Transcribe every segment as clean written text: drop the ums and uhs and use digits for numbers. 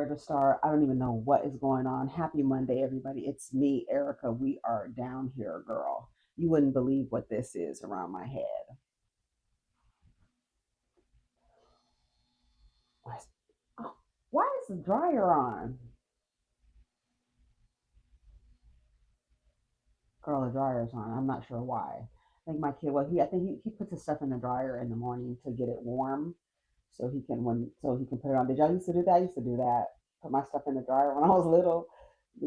where to start. I don't even know what is going on. Happy Monday, everybody. It's me, Erica. We are down here, girl. You wouldn't believe what this is around my head. Oh, why is the dryer on? Girl, the dryer's on. I'm not sure why. I think my kid, well, I think he puts his stuff in the dryer in the morning to get it warm so he can put it on. Did y'all used to do that? I used to do that. Put my stuff in the dryer when I was little.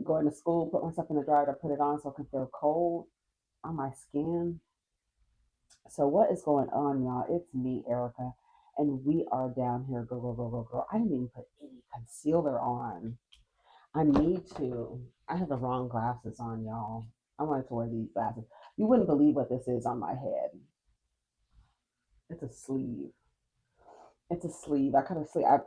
Going to school, put my stuff in the dryer to put it on so it can feel cold on my skin. So what is going on, y'all? It's me, Erica, and we are down here. Go, go, go, go, go. I didn't even put any concealer on. I need to. I have the wrong glasses on, y'all. I wanted to wear these glasses. You wouldn't believe what this is on my head. It's a sleeve. It's a sleeve. I cut a sleeve. I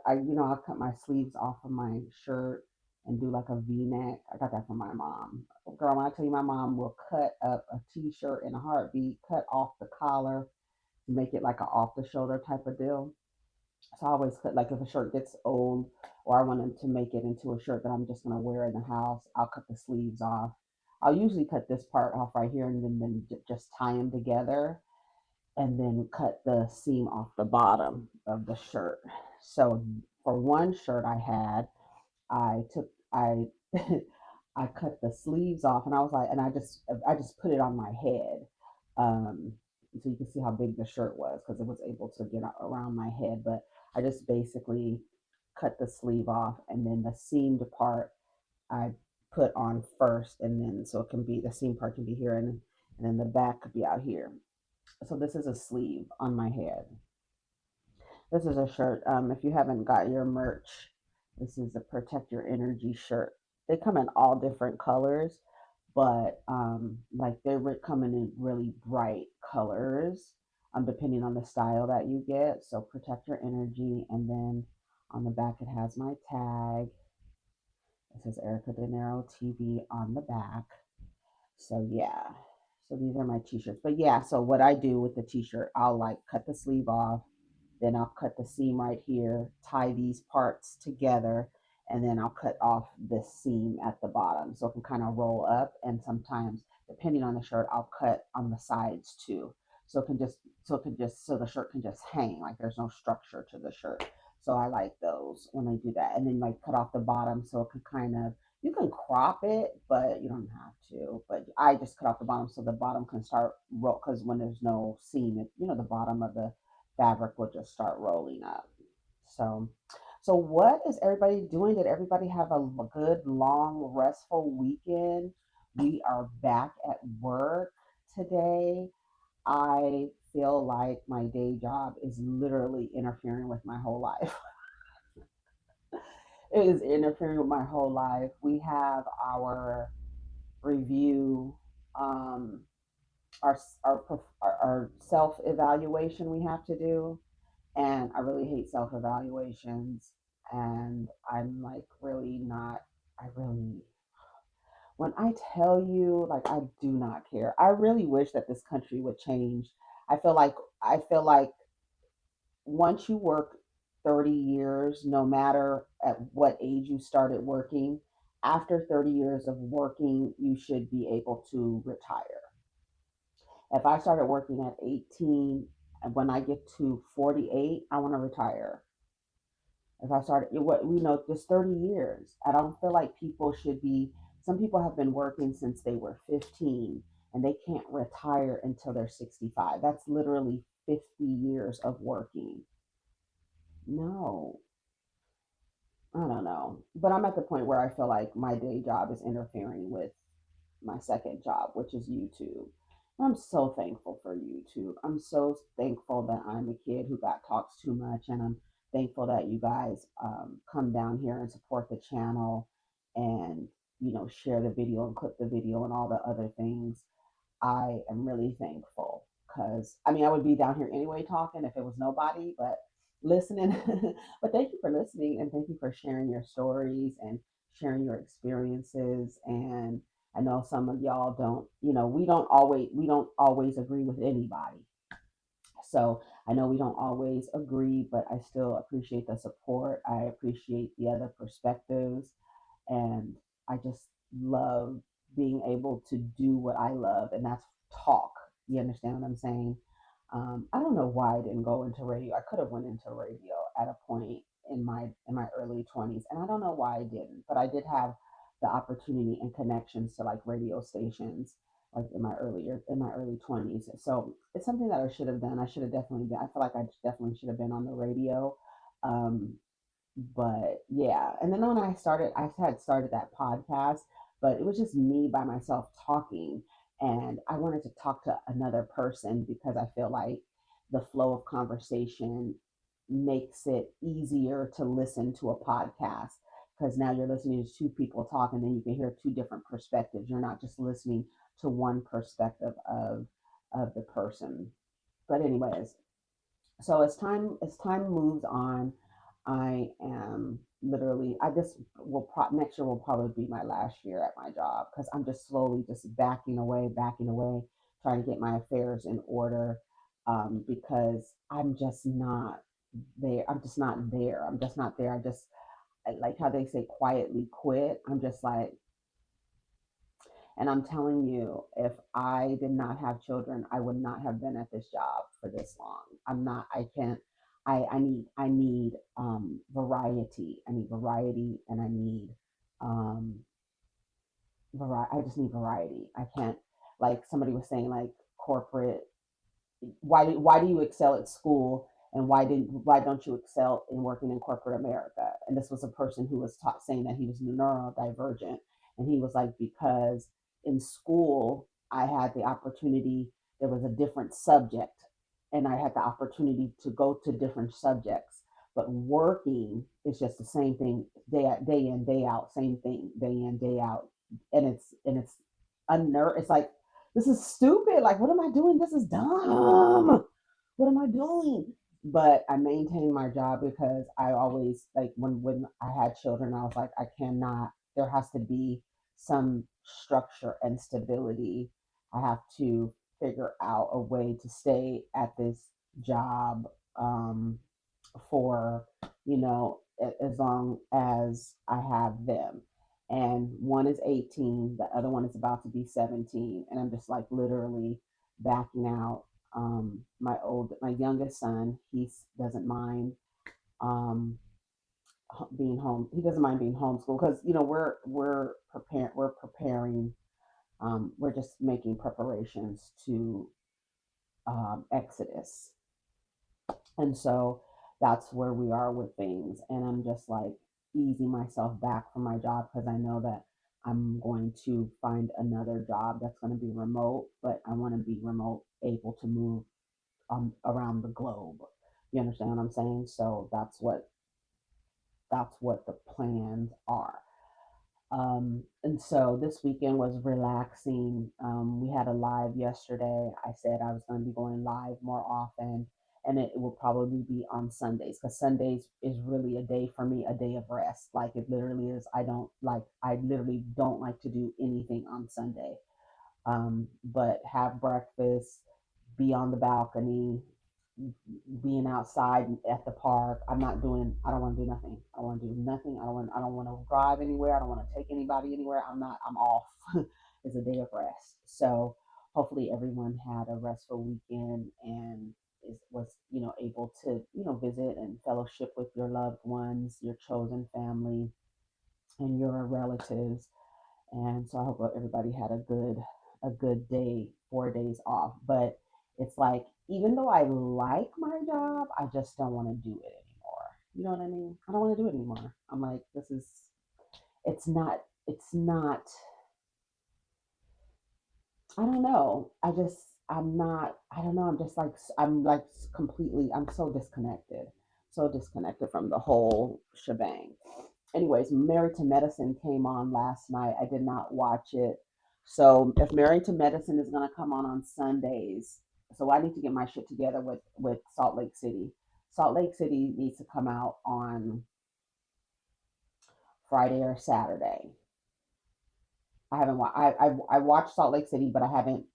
cut my sleeves off of my shirt and do like a V-neck. I got that from my mom. Girl, when I tell you my mom will cut up a t-shirt in a heartbeat, cut off the collar, make it like a off the shoulder type of deal. So I always cut, like if a shirt gets old or I wanted to make it into a shirt that I'm just gonna wear in the house, I'll cut the sleeves off. I'll usually cut this part off right here and then just tie them together and then cut the seam off the bottom of the shirt. So for one shirt I had, I I cut the sleeves off and I was like, and I just put it on my head. Um, so you can see how big the shirt was because it was able to get around my head. But I just basically cut the sleeve off and then the seamed part I put on first, and then so it can be the seam part can be here and then the back could be out here. So this is a sleeve on my head. This is a shirt. If you haven't got your merch, this is a Protect Your Energy shirt. They come in all different colors, but like they're coming in really bright colors, depending on the style that you get. So Protect Your Energy, and then on the back it has my tag. It says Erica Dinero TV on the back. So yeah. So these are my t-shirts. But yeah, so what I do with the t-shirt, I'll like cut the sleeve off, then I'll cut the seam right here, tie these parts together, and then I'll cut off this seam at the bottom so it can kind of roll up. And sometimes, depending on the shirt, I'll cut on the sides too. So the shirt can just hang, like there's no structure to the shirt. So I like those when I do that. And then like cut off the bottom so it can kind of, you can crop it, but you don't have to. But I just cut off the bottom so the bottom can start roll, because when there's no seam, the bottom of the fabric will just start rolling up. So, so what is everybody doing? Did everybody have a good, long, restful weekend? We are back at work today. I feel like my day job is literally interfering with my whole life. It is interfering with my whole life. We have our review, um, our self evaluation we have to do, and I really hate self evaluations. And I'm like, really not, I really, when I tell you, like, I do not care. I really wish that this country would change. I feel like once you work 30 years, no matter at what age you started working, after 30 years of working, you should be able to retire. If I started working at 18, and when I get to 48, I want to retire. If I started, what we know, just 30 years. I don't feel like people should be, some people have been working since they were 15 and they can't retire until they're 65. That's literally 50 years of working. No, I don't know. But I'm at the point where I feel like my day job is interfering with my second job, which is YouTube. I'm so thankful for YouTube. I'm so thankful that I'm a kid who got talks too much, and I'm thankful that you guys come down here and support the channel and share the video and clip the video and all the other things. I am really thankful because I mean I would be down here anyway talking if it was nobody, but listening. But thank you for listening and thank you for sharing your stories and sharing your experiences. And I know some of y'all don't, we don't always agree with anybody. So I know we don't always agree, but I still appreciate the support. I appreciate the other perspectives, and I just love being able to do what I love, and that's talk. You understand what I'm saying? I don't know why I didn't go into radio. I could have went into radio at a point in my early 20s, and I don't know why I didn't. But I did have the opportunity and connections to like radio stations, like in my early 20s. So it's something that I should have done. I should have definitely been. I feel like I definitely should have been on the radio. Um, but yeah, and then when I had started that podcast, but it was just me by myself talking, and I wanted to talk to another person because I feel like the flow of conversation makes it easier to listen to a podcast, because now you're listening to two people talk, and then you can hear two different perspectives. You're not just listening to one perspective of the person. But anyways, so as time moves on, I am literally, I just next year will probably be my last year at my job, because I'm just slowly just backing away, trying to get my affairs in order, because I'm just not there. I'm just not there. I'm just not there. Like how they say, quietly quit. I'm just like, and I'm telling you, if I did not have children, I would not have been at this job for this long. I'm not, I can't, I need variety. I need variety, and I need, um, I just need variety. I can't, like somebody was saying, like corporate, why do you excel at school, and why don't you excel in working in corporate America? And this was a person who was taught, saying that he was neurodivergent, and he was like, because in school I had the opportunity, there was a different subject, and I had the opportunity to go to different subjects, but working is just the same thing, day in day out, same thing day in day out, and it's it's like, this is stupid. Like, what am I doing? This is dumb. What am I doing? But I maintained my job because I always, like, when I had children, I was like, I cannot. There has to be some structure and stability. I have to figure out a way to stay at this job, um, for, as long as I have them. And one is 18, the other one is about to be 17, and I'm just like literally backing out. My youngest son, he doesn't mind, um, being home. He doesn't mind being homeschooled, because we're preparing. We're just making preparations to, Exodus, and so that's where we are with things. And I'm just like easing myself back from my job, because I know that I'm going to find another job that's going to be remote, but I want to be remote, able to move, around the globe. You understand what I'm saying? So that's what the plans are. And so this weekend was relaxing. We had a live yesterday. I said I was going to be going live more often, and it will probably be on Sundays, because Sundays is really a day for me, a day of rest. Like, it literally is. I literally don't like to do anything on Sunday, but have breakfast, be on the balcony, being outside at the park. I don't want to do nothing. I don't want to do nothing. I don't want to drive anywhere. I don't want to take anybody anywhere. I'm off. It's a day of rest. So hopefully everyone had a restful weekend, and was, able to, visit and fellowship with your loved ones, your chosen family, and your relatives. And so I hope everybody had a good day, 4 days off. But it's like, even though I like my job, I just don't want to do it anymore. You know what I mean? I don't want to do it anymore. I'm like, it's not, I don't know. I don't know. I'm like completely, I'm so disconnected from the whole shebang. Anyways, Married to Medicine came on last night. I did not watch it. So if Married to Medicine is gonna come on Sundays, so I need to get my shit together with Salt Lake City. Salt Lake City needs to come out on Friday or Saturday. I haven't I watched Salt Lake City, but I haven't.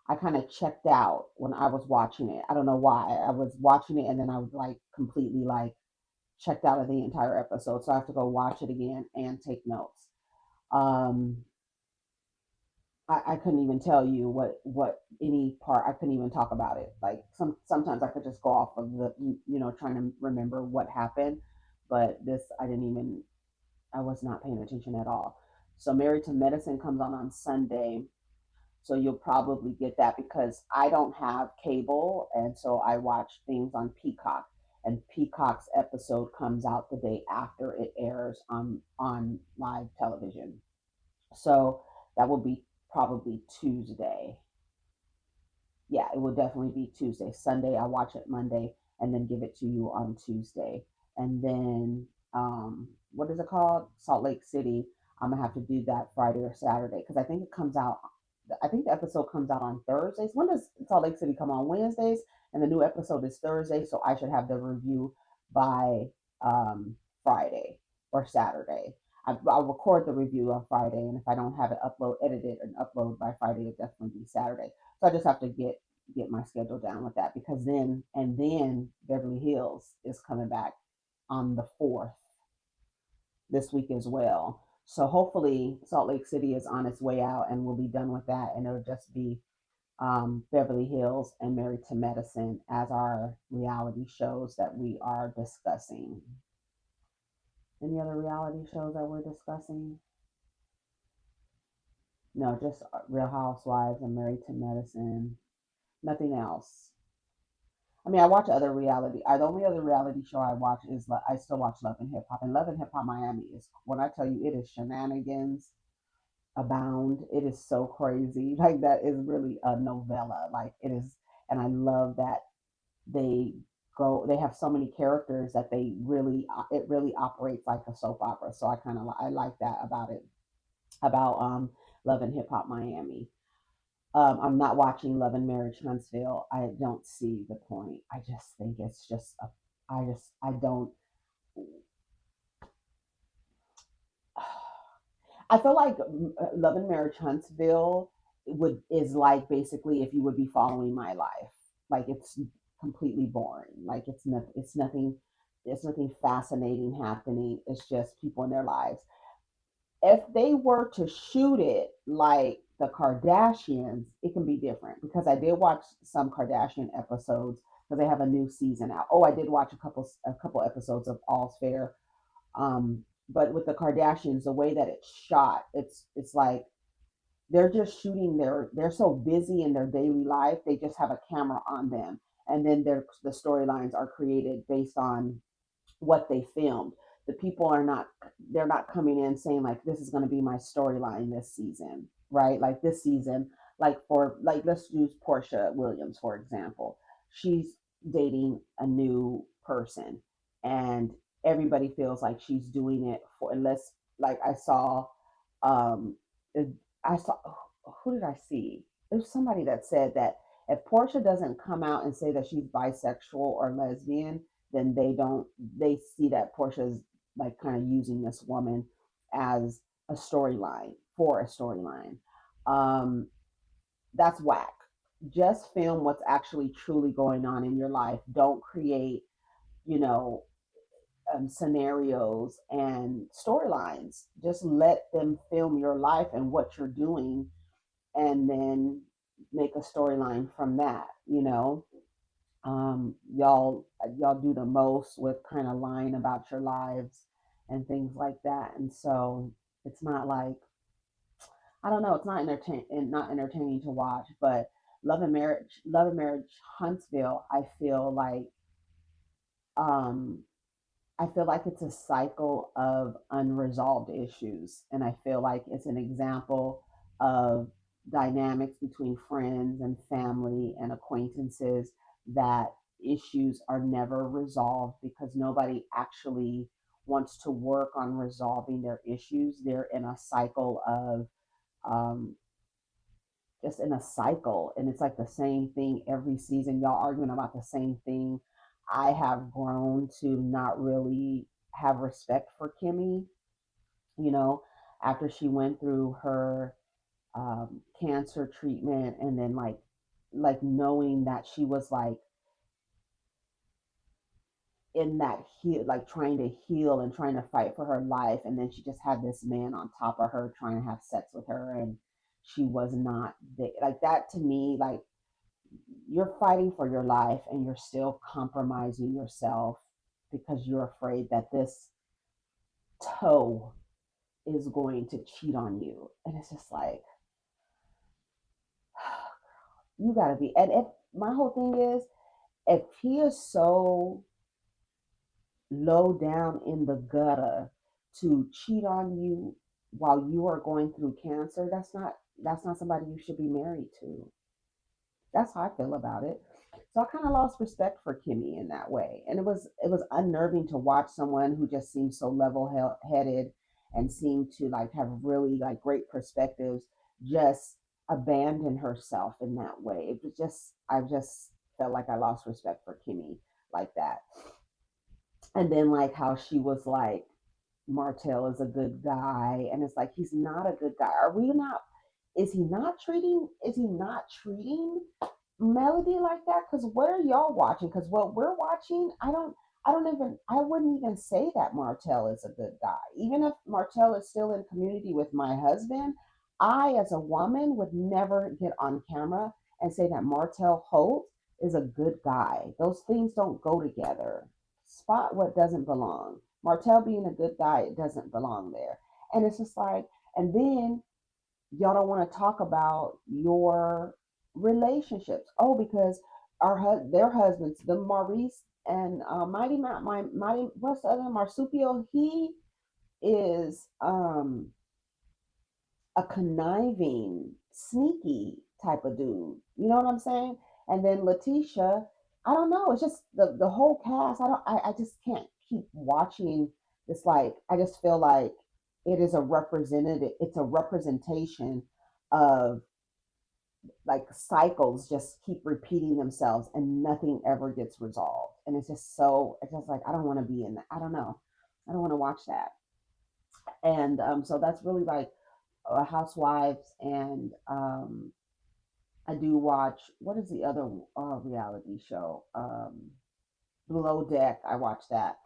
I kind of checked out when I was watching it. I don't know why. I was watching it and then I was like completely like checked out of the entire episode. So I have to go watch it again and take notes. Um, I couldn't even tell you what any part. I couldn't even talk about it. Like sometimes I could just go off of the trying to remember what happened, but this I didn't even. I was not paying attention at all. So Married to Medicine comes on Sunday. So you'll probably get that because I don't have cable, and so I watch things on Peacock. And Peacock's episode comes out the day after it airs on live television. So that will be probably Tuesday. Yeah, it will definitely be Tuesday. Sunday, I watch it Monday and then give it to you on Tuesday. And then, what is it called? Salt Lake City. I'm gonna have to do that Friday or Saturday because I think it comes out. I think the episode comes out on Thursdays. When does Salt Lake City come on? Wednesdays, and the new episode is Thursday. So I should have the review by Friday or Saturday. I'll record the review on Friday, and if I don't have it edited and upload by Friday, it'll definitely be Saturday. So I just have to get my schedule down with that because then Beverly Hills is coming back on the 4th this week as well. So hopefully Salt Lake City is on its way out and we'll be done with that and it'll just be Beverly Hills and Married to Medicine as our reality shows that we are discussing. Any other reality shows that we're discussing? No, just Real Housewives and Married to Medicine. Nothing else. I mean, I watch other reality. The only other reality show I watch is I still watch Love and Hip Hop, and Love and Hip Hop Miami is when I tell you it is shenanigans abound. It is so crazy. Like that is really a novella. Like it is, and I love that they go. They have so many characters that they really it really operates like a soap opera. So I like that about it about Love and Hip Hop Miami. I'm not watching Love and Marriage Huntsville. I don't see the point. I just think it's just a. I don't. I feel like Love and Marriage Huntsville would is like basically if you would be following my life. Like it's completely boring. Like it's nothing. There's nothing fascinating happening. It's just people in their lives. If they were to shoot it like the Kardashians, it can be different because I did watch some Kardashian episodes because they have a new season out. Oh, I did watch a couple episodes of All's Fair. But with the Kardashians, the way that it's shot, it's like they're just shooting they're so busy in their daily life, they just have a camera on them, and then the storylines are created based on what they filmed. The people are not they're not coming in saying like this is going to be my storyline this season, right? Like this season, like for like let's use Portia Williams for example. She's dating a new person and everybody feels like she's doing it for unless like um I saw who did I see? There's somebody that said that if Portia doesn't come out and say that she's bisexual or lesbian, then they see that Portia's like kind of using this woman as a storyline for a storyline. Um, that's whack. Just film what's actually truly going on in your life. Don't create, you know, scenarios and storylines. Just let them film your life and what you're doing, and then make a storyline from that. Y'all do the most with kind of lying about your lives and things like that, and so it's not like I don't know, it's not entertaining to watch. But Love and Marriage Huntsville, um I feel like it's a cycle of unresolved issues. And I feel like it's an example of dynamics between friends and family and acquaintances that issues are never resolved because nobody actually wants to work on resolving their issues. They're in a cycle of um, just in a cycle, and it's like the same thing every season. Y'all arguing about the same thing. I have grown to not really have respect for Kimmy, you know, after she went through her cancer treatment and then like like knowing that she was like in that heal, like trying to heal and trying to fight for her life, and then she just had this man on top of her trying to have sex with her, and she was not there. Like that to me, like you're fighting for your life and you're still compromising yourself because you're afraid that this toe is going to cheat on you. And it's just like, you gotta be. And if my whole thing is, if he is so low down in the gutter to cheat on you while you are going through cancer, that's not somebody you should be married to. That's how I feel about it. So I kind of lost respect for Kimmy in that way, and it was unnerving to watch someone who just seemed so level headed and seemed to like have really like great perspectives just abandon herself in that way. It was just I just felt like I lost respect for Kimmy like that. And then like how she was like Martell is a good guy, and it's like he's not a good guy. Are we not? Is he not treating? Is he not treating Melody like that? Because what are y'all watching? Because what we're watching, I wouldn't even say that Martell is a good guy. Even if Martell is still in community with my husband, I, as a woman, would never get on camera and say that Martell Holt is a good guy. Those things don't go together. Spot what doesn't belong. Martell being a good guy, it doesn't belong there. And it's just like, and then y'all don't want to talk about your relationships. Oh, because their husbands, the Maurice and Mighty, what's the other Marsupio? He is a conniving, sneaky type of dude. You know what I'm saying? And then Letitia, I don't know. It's just the whole cast. I just can't keep watching this. Like I just feel like it is a representative. It's a representation of like cycles just keep repeating themselves and nothing ever gets resolved. And it's just like I don't want to be in that. I don't know. I don't want to watch that. And so that's really like Housewives, and I do watch, what is the other reality show? Below Deck. I watch that,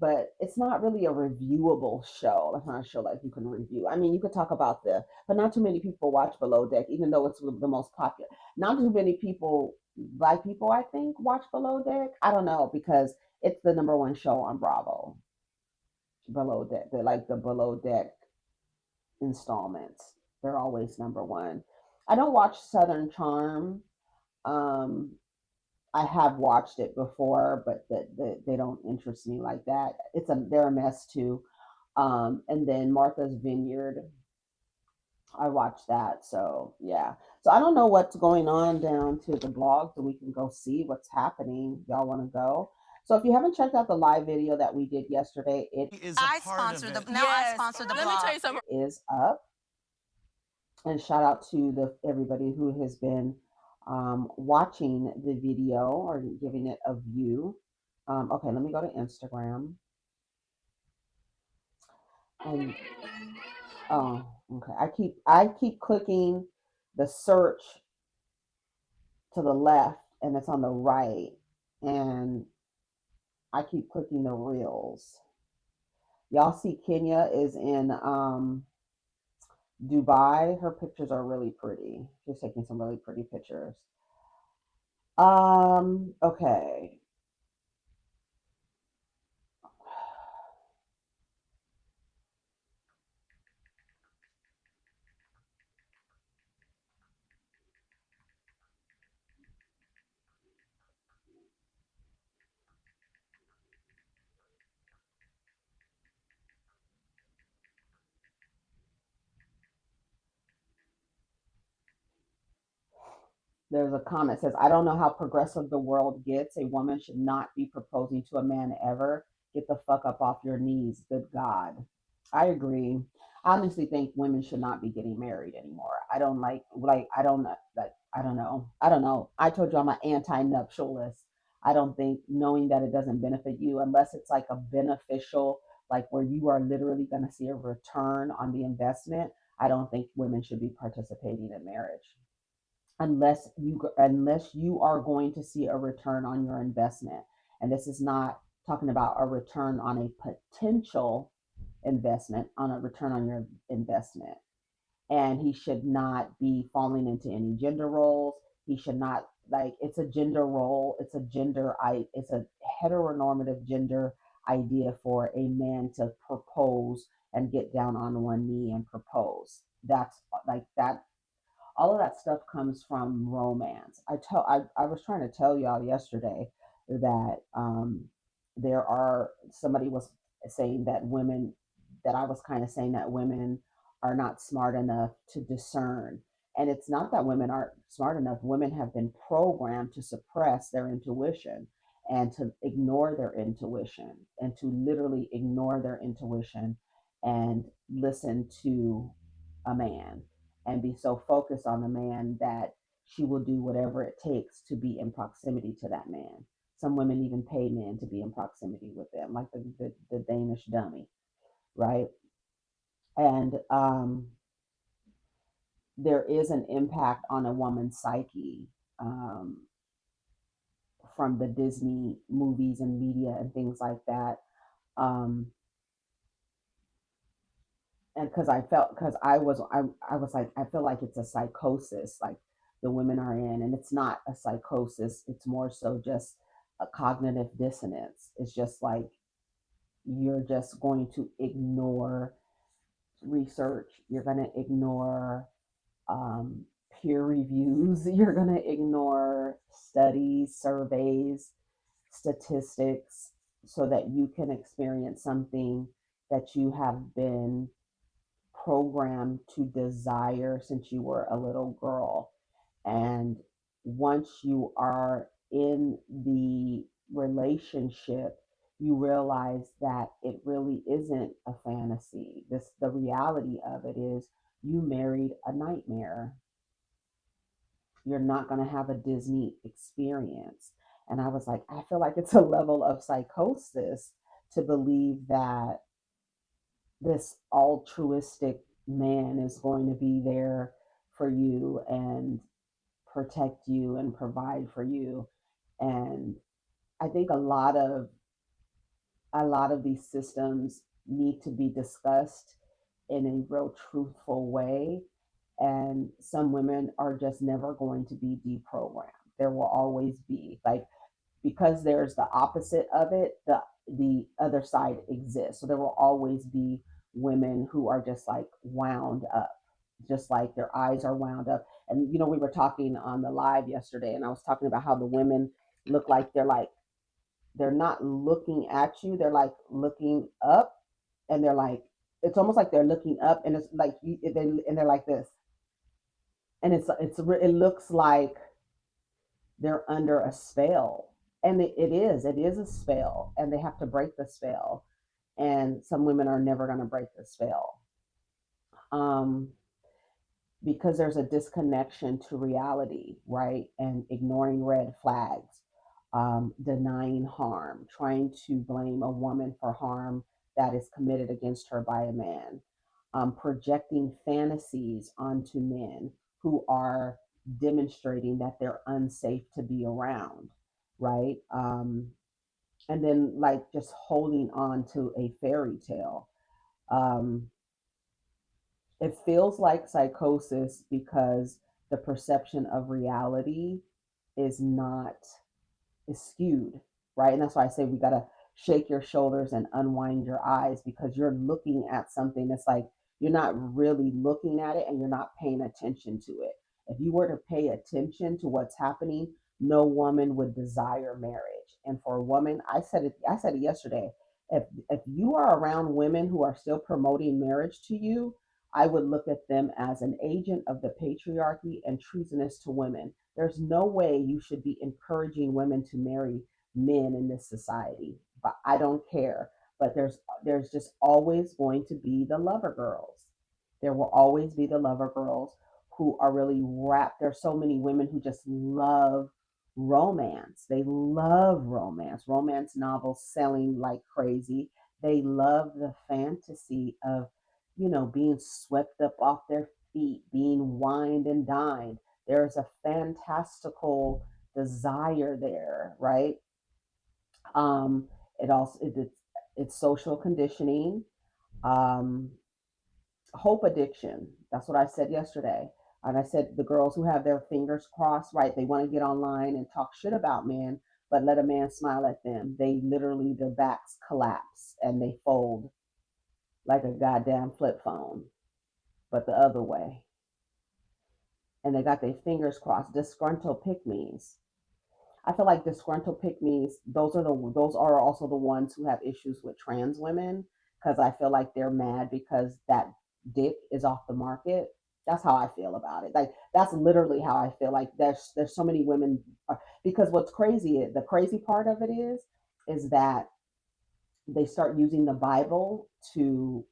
but it's not really a reviewable show. It's not a show like you can review. I mean, you could talk about but not too many people watch Below Deck, even though it's the most popular. Not too many people, black people, I think, watch Below Deck. I don't know because it's the number one show on Bravo. Below Deck, the Below Deck installments. They're always number one. I don't watch Southern Charm. Um, I have watched it before, but they don't interest me like that. They're a mess too. And then Martha's Vineyard, I watched that. So yeah. So I don't know what's going on down to the blog, so we can go see what's happening. Y'all want to go? So if you haven't checked out the live video that we did yesterday, it I sponsor the blog. is up. And shout out to the everybody who has been watching the video or giving it a view. Okay, let me go to Instagram. And oh, okay. I keep clicking the search to the left, and it's on the right, and I keep clicking the reels. Y'all see Kenya is in Dubai. Her pictures are really pretty. She's taking some really pretty pictures. Okay. There's a comment that says, I don't know how progressive the world gets. A woman should not be proposing to a man ever. Get the fuck up off your knees. Good God. I agree. I honestly think women should not be getting married anymore. I don't I don't like I don't know. I don't know. I told you I'm an anti-nuptialist. I don't think knowing that it doesn't benefit you unless it's like a beneficial, like where you are literally going to see a return on the investment. I don't think women should be participating in marriage. unless you are going to see a return on your investment. And this is not talking about a return on a potential investment, on a return on your investment. And he should not be falling into any gender roles. He should not, like, it's a gender role, it's a heteronormative gender idea for a man to propose and get down on one knee and propose. That's like that. All of that stuff comes from romance. I was trying to tell y'all yesterday that there are somebody was saying that women, that I was kind of saying that women are not smart enough to discern. And it's not that women aren't smart enough. Women have been programmed to suppress their intuition and to ignore their intuition and to literally ignore their intuition and listen to a man and be so focused on the man that she will do whatever it takes to be in proximity to that man. Some women even pay men to be in proximity with them, like the Danish dummy, right? And there is an impact on a woman's psyche um, from the Disney movies and media and things like that. Um, and because I was like, I feel like it's a psychosis, like the women are in, and it's not a psychosis. It's more so just a cognitive dissonance. It's just like you're just going to ignore research. You're going to ignore um, peer reviews. You're going to ignore studies, surveys, statistics, so that you can experience something that you have been programmed to desire since you were a little girl. And once you are in the relationship, you realize that it really isn't a fantasy. The reality of it is you married a nightmare. You're not going to have a Disney experience. And I was like, I feel like it's a level of psychosis to believe that this altruistic man is going to be there for you and protect you and provide for you. And I think a lot of these systems need to be discussed in a real truthful way. And some women are just never going to be deprogrammed. There will always be, like, because there's the opposite of it, the other side exists. So there will always be women who are just like wound up, just like their eyes are wound up. And we were talking on the live yesterday, and I was talking about how the women look like they're not looking at you, they're like looking up, and they're like, it's almost like they're looking up, and it's like they're like this, and it looks like they're under a spell. And it is a spell, and they have to break the spell. And some women are never going to break the spell, um, because there's a disconnection to reality, right? And ignoring red flags, denying harm, trying to blame a woman for harm that is committed against her by a man, projecting fantasies onto men who are demonstrating that they're unsafe to be around, right? And then, like, just holding on to a fairy tale. Um, it feels like psychosis because the perception of reality is not is skewed, right? And that's why I say we gotta shake your shoulders and unwind your eyes, because you're looking at something that's like you're not really looking at it and you're not paying attention to it. If you were to pay attention to what's happening, no woman would desire marriage. And for a woman, I said it yesterday. If you are around women who are still promoting marriage to you, I would look at them as an agent of the patriarchy and treasonous to women. There's no way you should be encouraging women to marry men in this society. But I don't care. But there's just always going to be the lover girls. There will always be the lover girls who are really wrapped. There's so many women who just love romance. They love romance. Romance novels selling like crazy. They love the fantasy of being swept up off their feet, being wined and dined. There's a fantastical desire there, right? Um, it also it's social conditioning, um, hope addiction. That's what I said yesterday. And I said the girls who have their fingers crossed, right? They want to get online and talk shit about men, but let a man smile at them. They literally, their backs collapse and they fold like a goddamn flip phone, but the other way. And they got their fingers crossed. Disgruntled pick me's. I feel like disgruntled pick me's. Those are also the ones who have issues with trans women because I feel like they're mad because that dick is off the market. That's how I feel about it. Like that's literally how I feel. Like there's so many women because what's crazy, the crazy part of it is that they start using the Bible to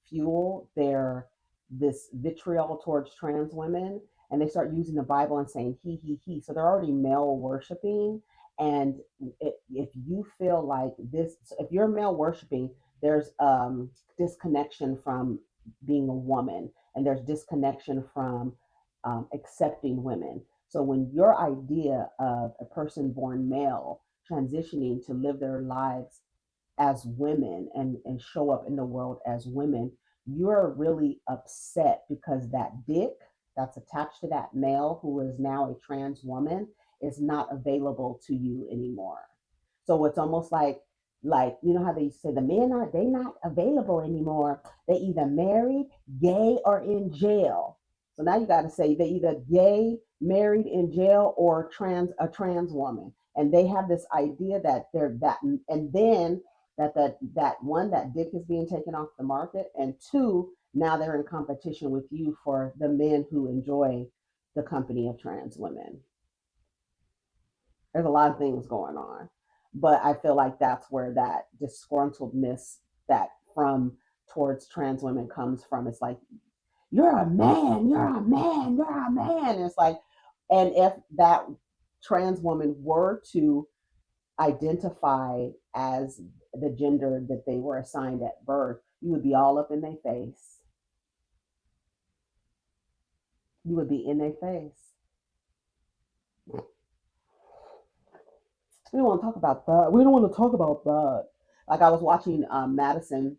fuel their this vitriol towards trans women, and they start using the Bible and saying he. So they're already male worshiping, and if you feel like this, if you're male worshiping, there's disconnection from being a woman, and there's disconnection from accepting women. So when your idea of a person born male transitioning to live their lives as women and show up in the world as women, you're really upset because that dick that's attached to that male who is now a trans woman is not available to you anymore. So it's almost like you know how they say the men are they not available anymore. They either married, gay, or in jail. So now you got to say they either gay, married, in jail, or trans woman, and they have this idea that they're that, and then that one that dick is being taken off the market, and two now they're in competition with you for the men who enjoy the company of trans women. There's a lot of things going on, but I feel like that's where that disgruntledness that from towards trans women comes from. It's like you're a man, you're a man, you're a man. And it's like, and if that trans woman were to identify as the gender that they were assigned at birth, you would be all up in their face. You would be in their face. We don't want to talk about that. We don't want to talk about that. Like I was watching Madison,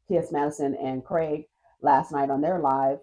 T.S. Madison and Craig last night on their live.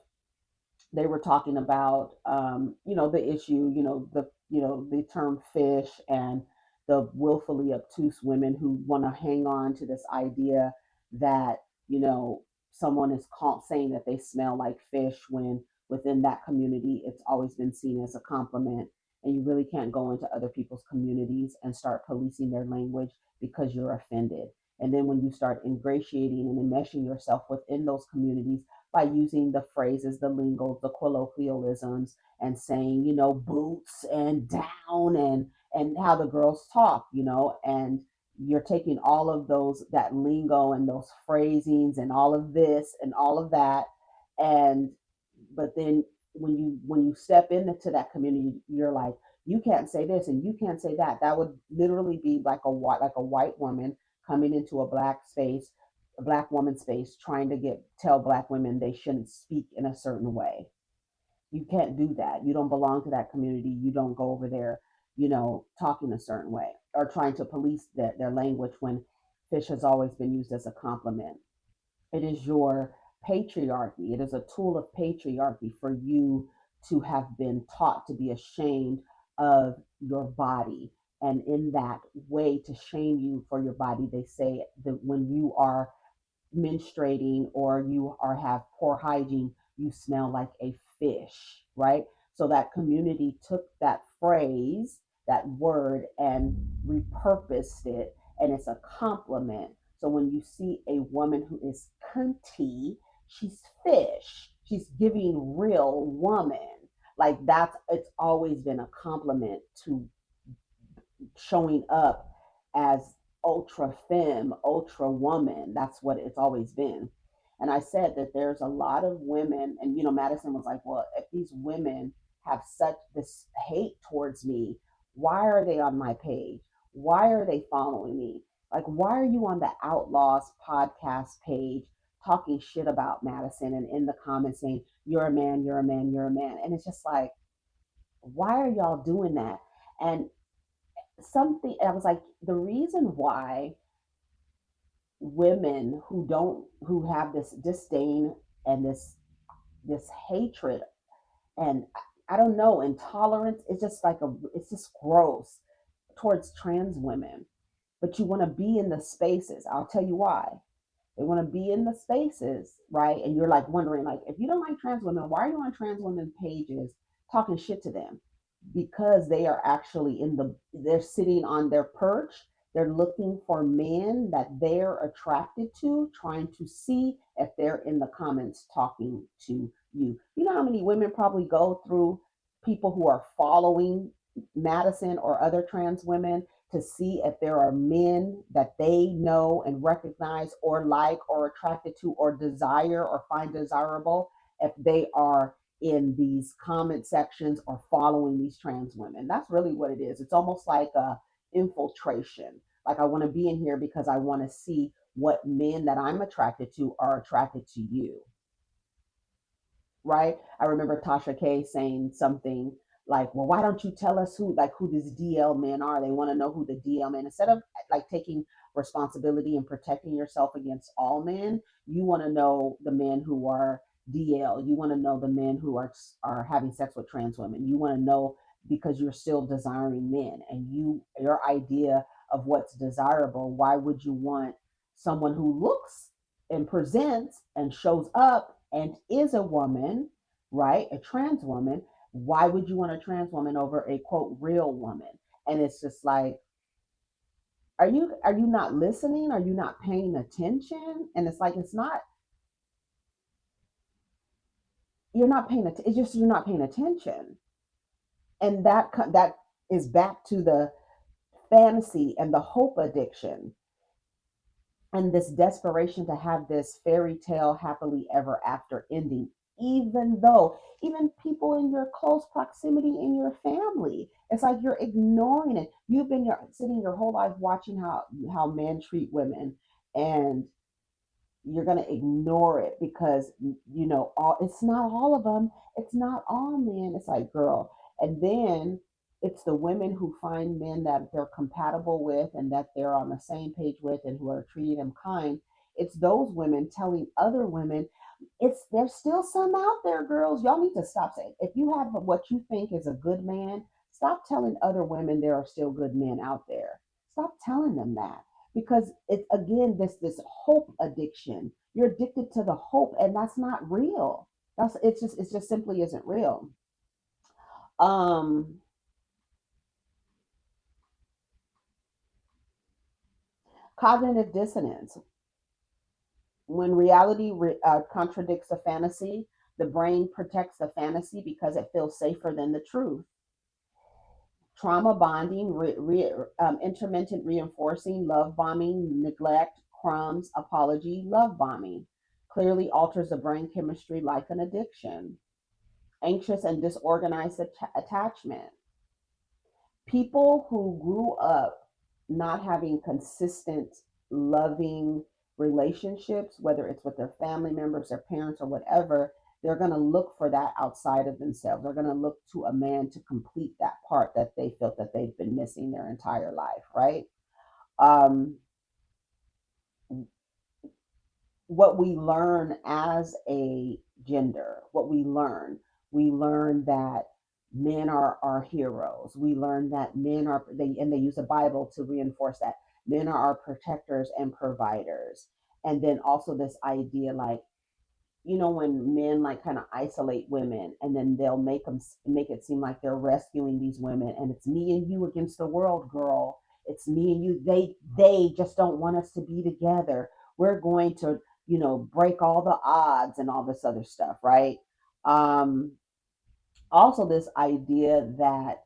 They were talking about the issue, the term fish and the willfully obtuse women who want to hang on to this idea that you know someone is saying that they smell like fish when within that community it's always been seen as a compliment, and you really can't go into other people's communities and start policing their language because you're offended. And then when you start ingratiating and enmeshing yourself within those communities by using the phrases, the lingo, the colloquialisms, and saying, boots and down and how the girls talk, and you're taking all of those that lingo and those phrasings and all of this and all of that, and but then when you step into that community, you're like, you can't say this and you can't say that. That would literally be like a white woman coming into a black woman space, trying to tell black women they shouldn't speak in a certain way. You can't do that. You don't belong to that community. You don't go over there, talking a certain way or trying to police their language when fish has always been used as a compliment. It is your patriarchy. It is a tool of patriarchy for you to have been taught to be ashamed of your body. And in that way, to shame you for your body, they say that when you are menstruating or you are have poor hygiene, you smell like a fish, right? So that community took that phrase, that word, and repurposed it, and it's a compliment. So when you see a woman who is cunty, she's fish. She's giving real woman. Like that's it's always been a compliment to showing up as ultra femme, ultra woman. That's what it's always been. And I said that there's a lot of women, and Madison was like, well, if these women have such this hate towards me, why are they on my page? Why are they following me? Like, why are you on the Outlaws podcast page talking shit about Madison and in the comments saying, you're a man, you're a man, you're a man? And it's just like, Why are y'all doing that? And something, I was like, the reason why women who have this disdain and this hatred and I don't know, intolerance, it's just like it's just gross towards trans women. But you want to be in the spaces. I'll tell you why. They want to be in the spaces, right? And you're like wondering, like, if you don't like trans women, why are you on trans women pages talking shit to them? Because they are actually they're sitting on their perch. They're looking for men that they're attracted to, trying to see if they're in the comments talking to you. You know how many women probably go through people who are following Madison or other trans women to see if there are men that they know and recognize or like or attracted to or desire or find desirable, if they are in these comment sections or following these trans women. That's really what it is. It's almost like a infiltration. Like, I want to be in here because I want to see what men that I'm attracted to are attracted to you, right? I remember Tasha K saying something like, "Well, why don't you tell us who these DL men are? They want to know who the DL men." Instead of like taking responsibility and protecting yourself against all men, you want to know the men who are DL. You want to know the men who are having sex with trans women. You want to know because you're still desiring men, and your idea of what's desirable. Why would you want someone who looks and presents and shows up and is a woman, right? A trans woman. Why would you want a trans woman over a quote real woman? And it's just like, are you not listening? Are you not paying attention? And it's like, it's not, you're not paying attention. It's just you're not paying attention. And that is back to the fantasy and the hope addiction and this desperation to have this fairy tale happily ever after ending, even though even people in your close proximity in your family, it's like you're ignoring it. You've been sitting your whole life watching how men treat women, and you're going to ignore it because all it's not all of them, it's not all men. It's like, girl. And then it's the women who find men that they're compatible with and that they're on the same page with and who are treating them kind. It's those women telling other women, it's there's still some out there, girls. Y'all need to stop saying, if you have what you think is a good man, stop telling other women there are still good men out there. Stop telling them that, because it's again this hope addiction. You're addicted to the hope, and that's not real. It's just simply isn't real. um Cognitive dissonance. When reality contradicts the fantasy, the brain protects the fantasy because it feels safer than the truth. Trauma bonding, intermittent reinforcing, love bombing, neglect, crumbs, apology, love bombing, clearly alters the brain chemistry like an addiction. Anxious and disorganized attachment. People who grew up not having consistent, loving relationships, whether it's with their family members, their parents, or whatever, they're going to look for that outside of themselves. They're going to look to a man to complete that part that they felt that they've been missing their entire life, right? Um, what we learn as a gender, we learn that men are our heroes. We learn that men are and they use the Bible to reinforce that men are our protectors and providers. And then also this idea, like, when men like kind of isolate women, and then they'll make it seem like they're rescuing these women, and it's me and you against the world, girl. It's me and you. They just don't want us to be together. We're going to, break all the odds and all this other stuff, right? um Also, this idea that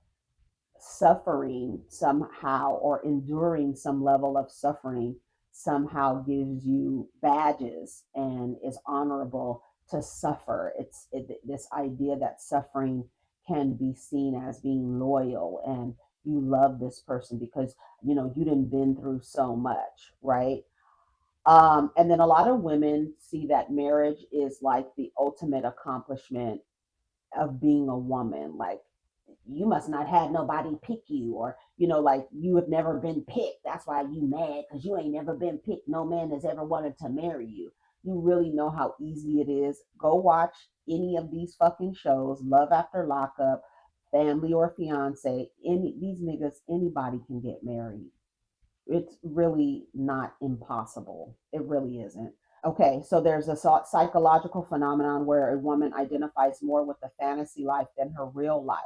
suffering somehow, or enduring some level of suffering, somehow gives you badges and is honorable to suffer. This idea that suffering can be seen as being loyal, and you love this person because you didn't been through so much, right? And then a lot of women see that marriage is like the ultimate accomplishment of being a woman. Like, you must not had nobody pick you, or like you have never been picked, that's why you mad because you ain't never been picked, no man has ever wanted to marry you. You really know how easy it is. Go watch any of these fucking shows, Love After Lockup, Family or Fiance, any these niggas, anybody can get married. It's really not impossible, it really isn't. Okay, so there's a psychological phenomenon where a woman identifies more with the fantasy life than her real life.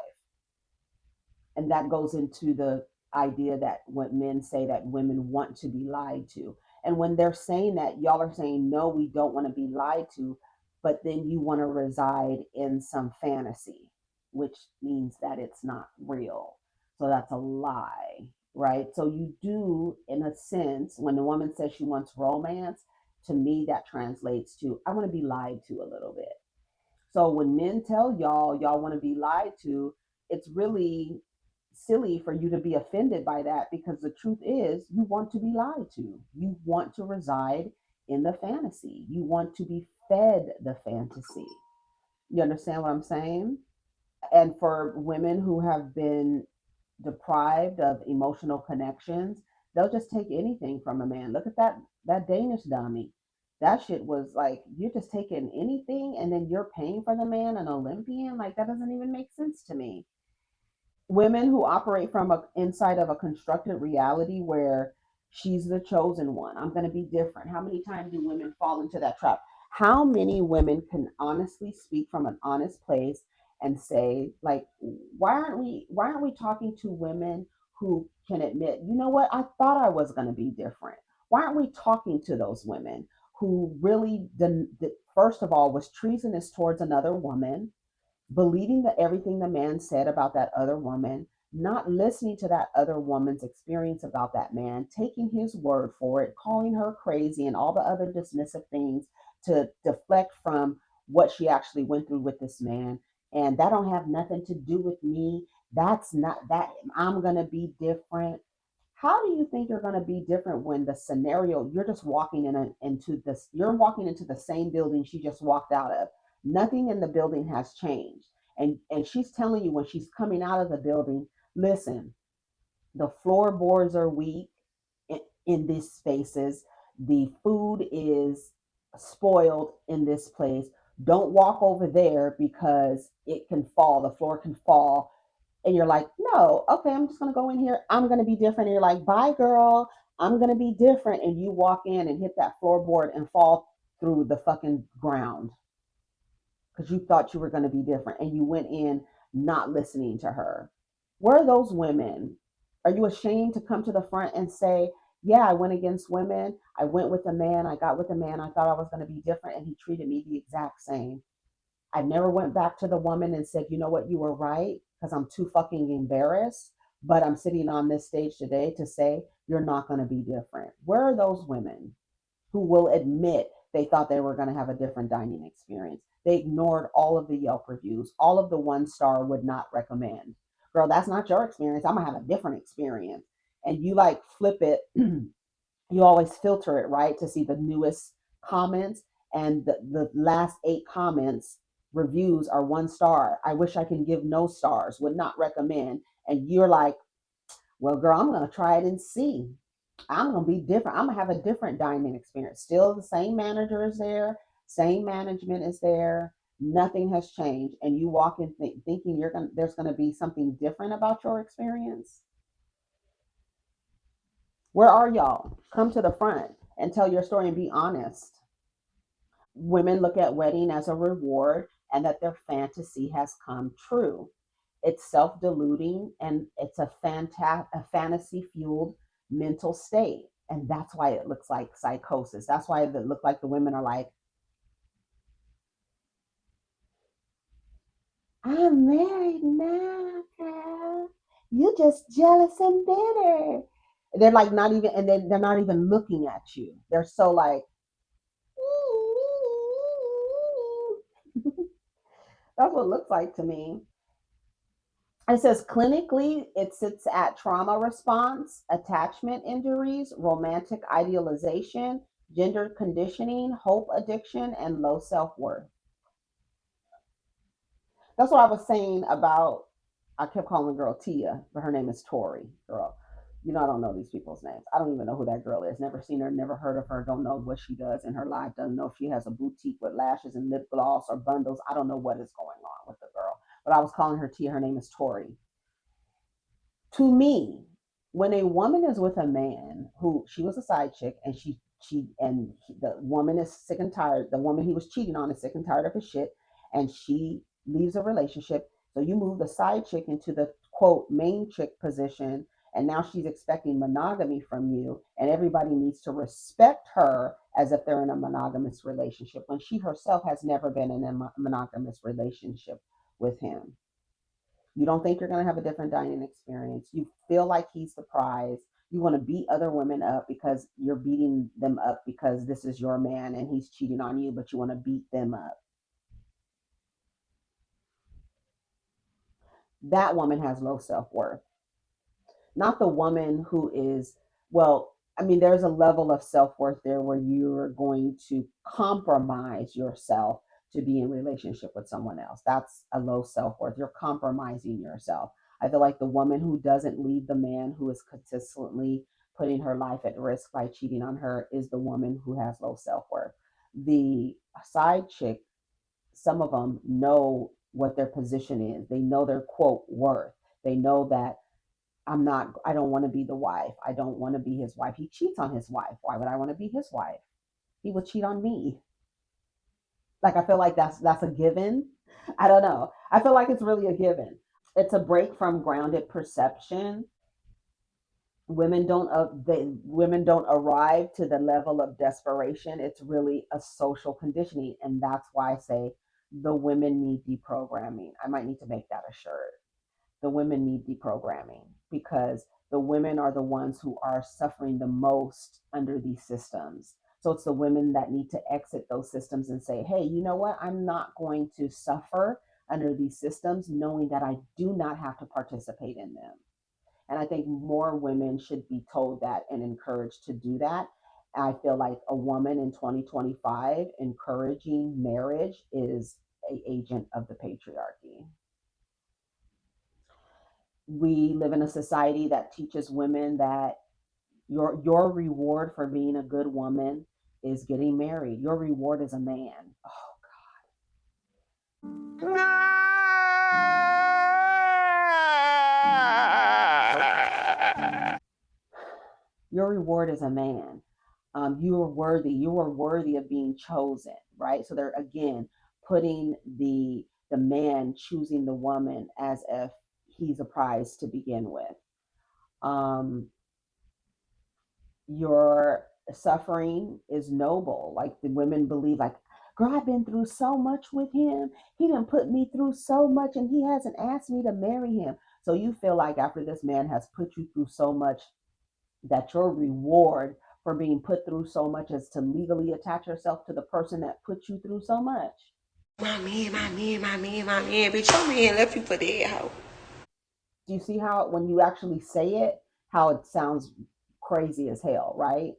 And that goes into the idea that when men say that women want to be lied to. And when they're saying that, y'all are saying, no, we don't want to be lied to, but then you want to reside in some fantasy, which means that it's not real. So that's a lie, right? So you do, in a sense, when the woman says she wants romance, to me, that translates to, I want to be lied to a little bit. So when men tell y'all want to be lied to, it's really silly for you to be offended by that, because the truth is you want to be lied to. You want to reside in the fantasy. You want to be fed the fantasy. You understand what I'm saying? And for women who have been deprived of emotional connections, they'll just take anything from a man. Look at that Danish dummy. That shit was like, you're just taking anything and then you're paying for the man, an Olympian? Like, that doesn't even make sense to me. Women who operate from inside of a constructed reality where she's the chosen one, I'm going to be different. How many times do women fall into that trap? How many women can honestly speak from an honest place and say, like, why aren't we talking to women who can admit, you know what, I thought I was going to be different? Why aren't we talking to those women who really first of all was treasonous towards another woman, believing that everything the man said about that other woman, not listening to that other woman's experience about that man, taking his word for it, calling her crazy and all the other dismissive things to deflect from what she actually went through with this man. And that don't have nothing to do with me. That's not that, I'm going to be different. How do you think you're going to be different when the scenario, you're just walking into this, you're walking into the same building she just walked out of? Nothing in the building has changed. And she's telling you when she's coming out of the building, listen, the floorboards are weak in these spaces. The food is spoiled in this place. Don't walk over there because it can fall. The floor can fall. And you're like, no, okay, I'm just going to go in here. I'm going to be different. And you're like, bye, girl. I'm going to be different. And you walk in and hit that floorboard and fall through the fucking ground because you thought you were going to be different and you went in not listening to her. Where are those women? Are you ashamed to come to the front and say, yeah, I went against women. I went with a man. I got with a man. I thought I was going to be different and he treated me the exact same. I never went back to the woman and said, you know what, you were right, because I'm too fucking embarrassed. But I'm sitting on this stage today to say, you're not going to be different. Where are those women who will admit they thought they were going to have a different dining experience? They ignored all of the Yelp reviews, all of the one star would not recommend. Girl, that's not your experience. I'm going to have a different experience. And you like flip it, you always filter it, right, to see the newest comments. And the last 8 comments, reviews are one star. I wish I can give no stars, would not recommend. And you're like, well, girl, I'm going to try it and see. I'm going to be different. I'm going to have a different dining experience. Still the same manager is there, same management is there. Nothing has changed. And you walk in thinking there's going to be something different about your experience. Where are y'all? Come to the front and tell your story and be honest. Women look at wedding as a reward and that their fantasy has come true. It's self-deluding and it's a fantasy fueled mental state. And that's why it looks like psychosis. That's why it look like the women are like, I'm married now, girl. You just jealous and bitter. They're like not even, and then they're not even looking at you. They're so like, that's what it looks like to me. It says clinically, it sits at trauma response, attachment injuries, romantic idealization, gender conditioning, hope addiction, and low self worth. That's what I was saying about I kept calling the girl Tia, but her name is Tori. Girl, you know I don't know these people's names. I don't even know who that girl is. Never seen her, never heard of her. Don't know what she does in her life. Don't know if she has a boutique with lashes and lip gloss or bundles. I don't know what is going on with the girl. But I was calling her Tia. Her name is Tori. To me, when a woman is with a man who she was a side chick and the woman is sick and tired, the woman he was cheating on is sick and tired of his shit, and she leaves a relationship. So you move the side chick into the quote main chick position, and now she's expecting monogamy from you, and everybody needs to respect her as if they're in a monogamous relationship when she herself has never been in a monogamous relationship with him. You don't think you're going to have a different dining experience. You feel like he's the prize. You want to beat other women up because you're beating them up because this is your man and he's cheating on you, but you want to beat them up. That woman has low self worth, not the woman who is, well, I mean, there's a level of self worth there where you're going to compromise yourself to be in relationship with someone else. That's a low self worth. You're compromising yourself. I feel like the woman who doesn't leave the man who is consistently putting her life at risk by cheating on her is the woman who has low self worth. The side chick, some of them know what their position is. They know their quote worth. They know that I don't want to be the wife. I don't want to be his wife. He cheats on his wife. Why would I want to be his wife? He would cheat on me. Like I feel like that's a given. I don't know. I feel like it's really a given. It's a break from grounded perception. Women don't arrive to the level of desperation. It's really a social conditioning, and that's why I say the women need deprogramming. I might need to make that a shirt. The women need deprogramming because the women are the ones who are suffering the most under these systems. So it's the women that need to exit those systems and say, hey, you know what? I'm not going to suffer under these systems knowing that I do not have to participate in them. And I think more women should be told that and encouraged to do that. I feel like a woman in 2025 encouraging marriage is an agent of the patriarchy. We live in a society that teaches women that your reward for being a good woman is getting married. Your reward is a man. Oh, your reward is a man. You are worthy. You are worthy of being chosen, right? So they're again putting the man choosing the woman as if he's a prize to begin with. Um, your suffering is noble. Like the women believe, like, girl, I've been through so much with him. He didn't put me through so much and he hasn't asked me to marry him. So you feel like after this man has put you through so much, that your reward for being put through so much is to legally attach yourself to the person that put you through so much. My man, my man, my man, my man. Bitch, your man left you for dead, hoe. Do you see how when you actually say it, how it sounds crazy as hell, right?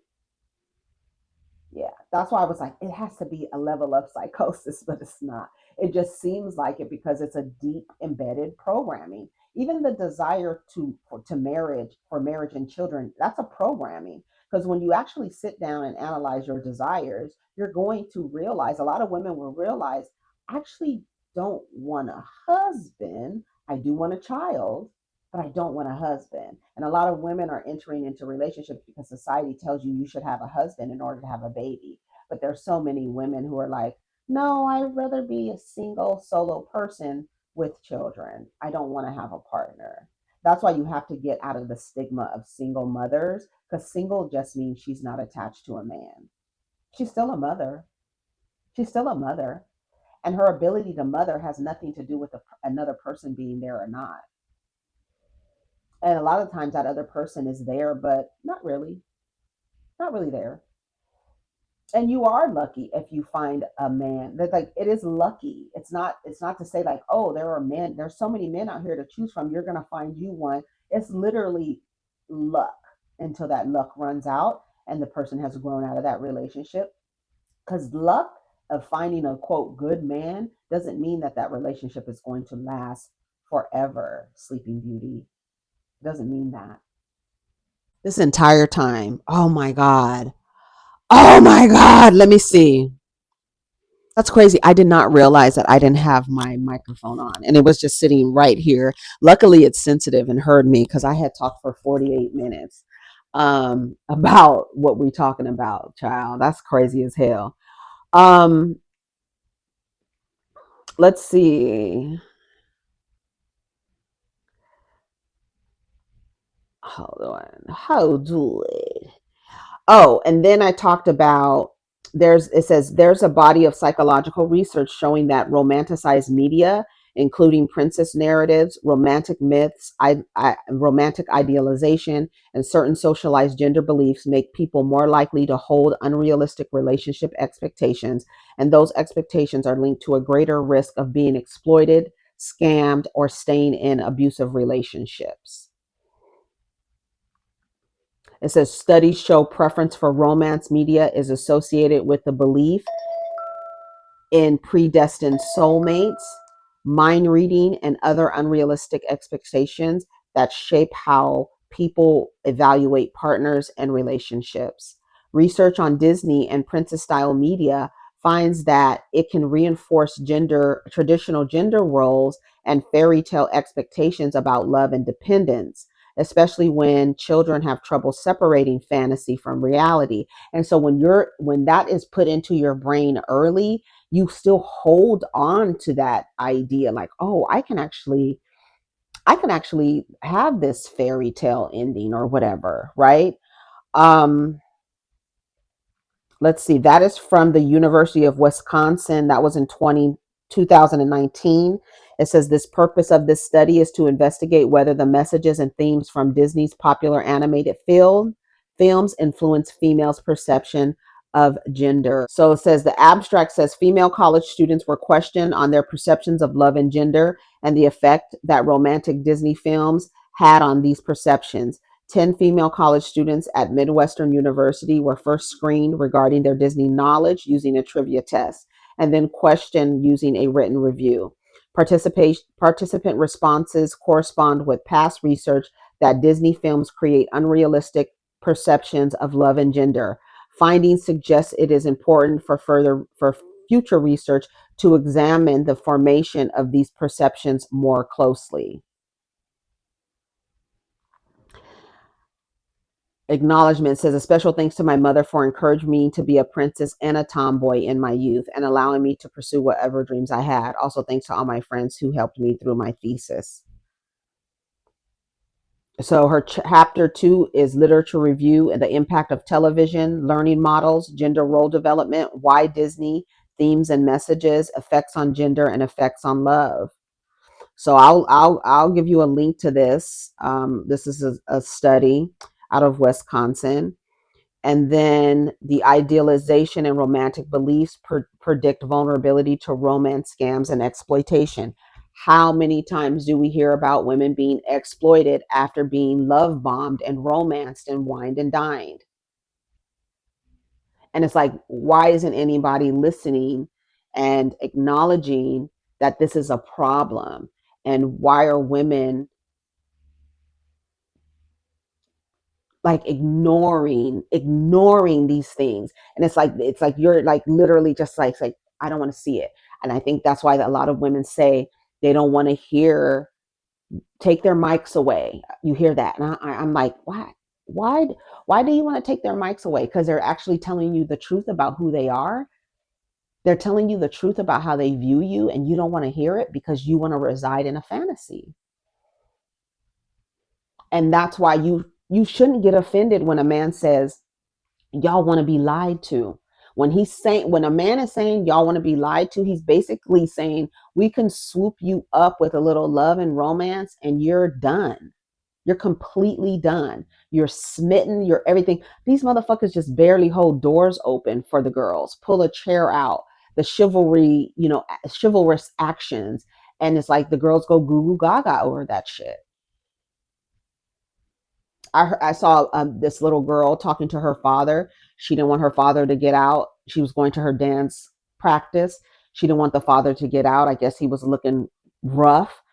Yeah, that's why I was like, it has to be a level of psychosis, but it's not. It just seems like it because it's a deep embedded programming. Even the desire to marriage for marriage and children, that's a programming. Because when you actually sit down and analyze your desires, you're going to realize a lot of women will realize I actually don't want a husband. I do want a child, but I don't want a husband. And a lot of women are entering into relationships because society tells you you should have a husband in order to have a baby. But there's so many women who are like, no, I'd rather be a single solo person with children. I don't want to have a partner. That's why you have to get out of the stigma of single mothers because single just means she's not attached to a man. She's still a mother. She's still a mother. And her ability to mother has nothing to do with another person being there or not. And a lot of times that other person is there, but not really there. And you are lucky if you find a man that, like, it is lucky. It's not to say like, oh, there are men, there's so many men out here to choose from, you're gonna find you one. It's literally luck until that luck runs out and the person has grown out of that relationship. Because luck of finding a quote good man doesn't mean that that relationship is going to last forever, Sleeping Beauty. It doesn't mean that. This entire time. Oh my God. Oh my God. Let me see. That's crazy. I did not realize that I didn't have my microphone on and it was just sitting right here. Luckily, it's sensitive and heard me because I had talked for 48 minutes about what we're talking about, child. That's crazy as hell. Um, let's see. Hold on. Hold it. Oh, and then I talked about it says there's a body of psychological research showing that romanticized media, including princess narratives, romantic myths, romantic idealization, and certain socialized gender beliefs make people more likely to hold unrealistic relationship expectations. And those expectations are linked to a greater risk of being exploited, scammed, or staying in abusive relationships. It says studies show preference for romance media is associated with the belief in predestined soulmates, mind reading, and other unrealistic expectations that shape how people evaluate partners and relationships. Research on Disney and princess style media finds that it can reinforce traditional gender roles and fairy tale expectations about love and dependence, especially when children have trouble separating fantasy from reality. And so when that is put into your brain early, you still hold on to that idea like, oh, I can actually have this fairy tale ending or whatever, right? um let's see, that is from the University of Wisconsin. That was in 2019. It says this purpose of this study is to investigate whether the messages and themes from Disney's popular animated films influence females' perception of gender. So it says the abstract says female college students were questioned on their perceptions of love and gender and the effect that romantic Disney films had on these perceptions. 10 female college students at Midwestern University were first screened regarding their Disney knowledge using a trivia test and then questioned using a written review. Participant responses correspond with past research that Disney films create unrealistic perceptions of love and gender. Findings suggest it is important for future research to examine the formation of these perceptions more closely. Acknowledgement says a special thanks to my mother for encouraging me to be a princess and a tomboy in my youth and allowing me to pursue whatever dreams I had. Also, thanks to all my friends who helped me through my thesis. So, her chapter 2 is literature review and the impact of television, learning models, gender role development, why Disney, themes and messages, effects on gender, and effects on love. So, I'll give you a link to this. This is a study out of Wisconsin. And then the idealization and romantic beliefs predict vulnerability to romance scams and exploitation. How many times do we hear about women being exploited after being love bombed and romanced and wined and dined? And it's like, why isn't anybody listening and acknowledging that this is a problem? And why are women like ignoring these things? And it's like you're like literally just like I don't want to see it. And I think that's why a lot of women say they don't want to hear, take their mics away. You hear that, and I'm like, why why do you want to take their mics away? Because they're actually telling you the truth about who they are. They're telling you the truth about how they view you, and you don't want to hear it because you want to reside in a fantasy. And that's why you shouldn't get offended when a man says y'all want to be lied to. When a man is saying y'all want to be lied to, he's basically saying we can swoop you up with a little love and romance and you're done. You're completely done. You're smitten. You're everything. These motherfuckers just barely hold doors open for the girls, pull a chair out, the chivalry, chivalrous actions. And it's like the girls go goo goo gaga over that shit. I saw this little girl talking to her father. She didn't want her father to get out. She was going to her dance practice. She didn't want the father to get out. I guess he was looking rough.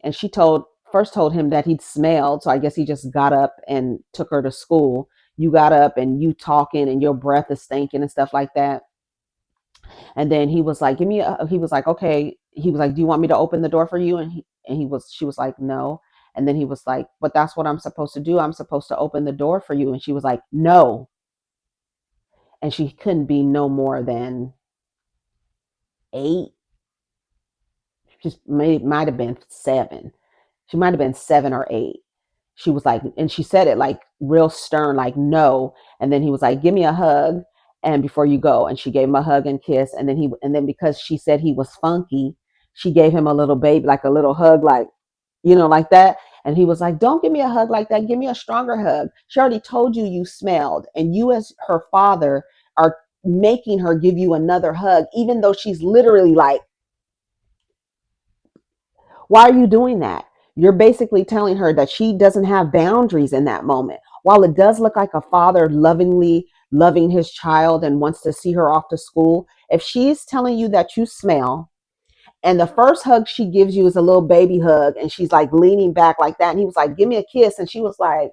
and she told first told him that he'd smelled. So I guess he just got up and took her to school. You got up and you talking and your breath is stinking and stuff like that. And then he was like, "Give me a." He was like, "Okay." He was like, "Do you want me to open the door for you?" And he was. She was like, "No." And then he was like, "But that's what I'm supposed to do. I'm supposed to open the door for you." And she was like, "No." And she couldn't be no more than 8. Just might have been 7. She might have been 7 or 8. She was like, and she said it like real stern, like no. And then he was like, "Give me a hug, and before you go." And she gave him a hug and kiss. And then because she said he was funky, she gave him a little baby, like a little hug, like like that. And he was like, "Don't give me a hug like that. Give me a stronger hug. She already told you you smelled, and you as her father are making her give you another hug, even though she's literally like, why are you doing that?" You're basically telling her that she doesn't have boundaries in that moment. While it does look like a father lovingly loving his child and wants to see her off to school, if she's telling you that you smell and the first hug she gives you is a little baby hug and she's like leaning back like that, and he was like, "Give me a kiss," and she was like,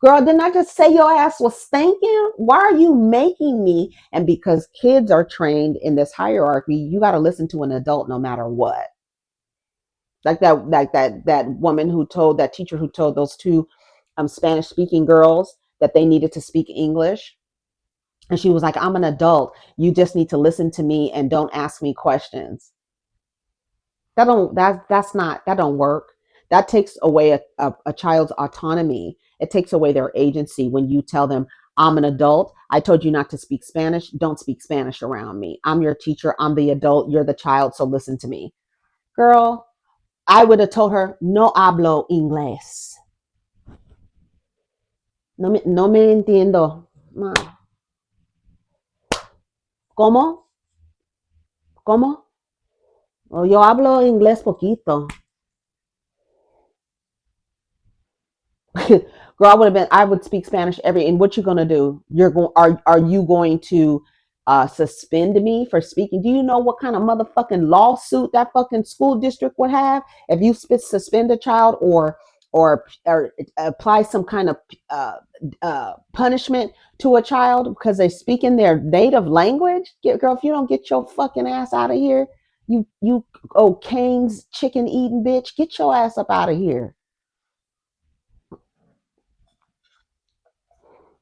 "Girl, didn't I just say your ass was stinking? Why are you making me?" And because kids are trained in this hierarchy, you got to listen to an adult no matter what. Like that woman who told that teacher who told those two Spanish speaking girls that they needed to speak English, and she was like, "I'm an adult, you just need to listen to me and don't ask me questions." That don't work. That takes away a child's autonomy. It takes away their agency when you tell them, "I'm an adult, I told you not to speak Spanish, don't speak Spanish around me. I'm your teacher, I'm the adult, you're the child, so listen to me." Girl, I would have told her, "No hablo inglés. No me entiendo." Ma, ¿Cómo? ¿Cómo? Oh, yo hablo inglés poquito. Girl, I would speak Spanish every. And what you gonna do? Are you going to suspend me for speaking? Do you know what kind of motherfucking lawsuit that fucking school district would have if you suspend a child or apply some kind of uh, punishment to a child because they speak in their native language? Girl, if you don't get your fucking ass out of here, you oh Kane's chicken eating bitch, get your ass up out of here.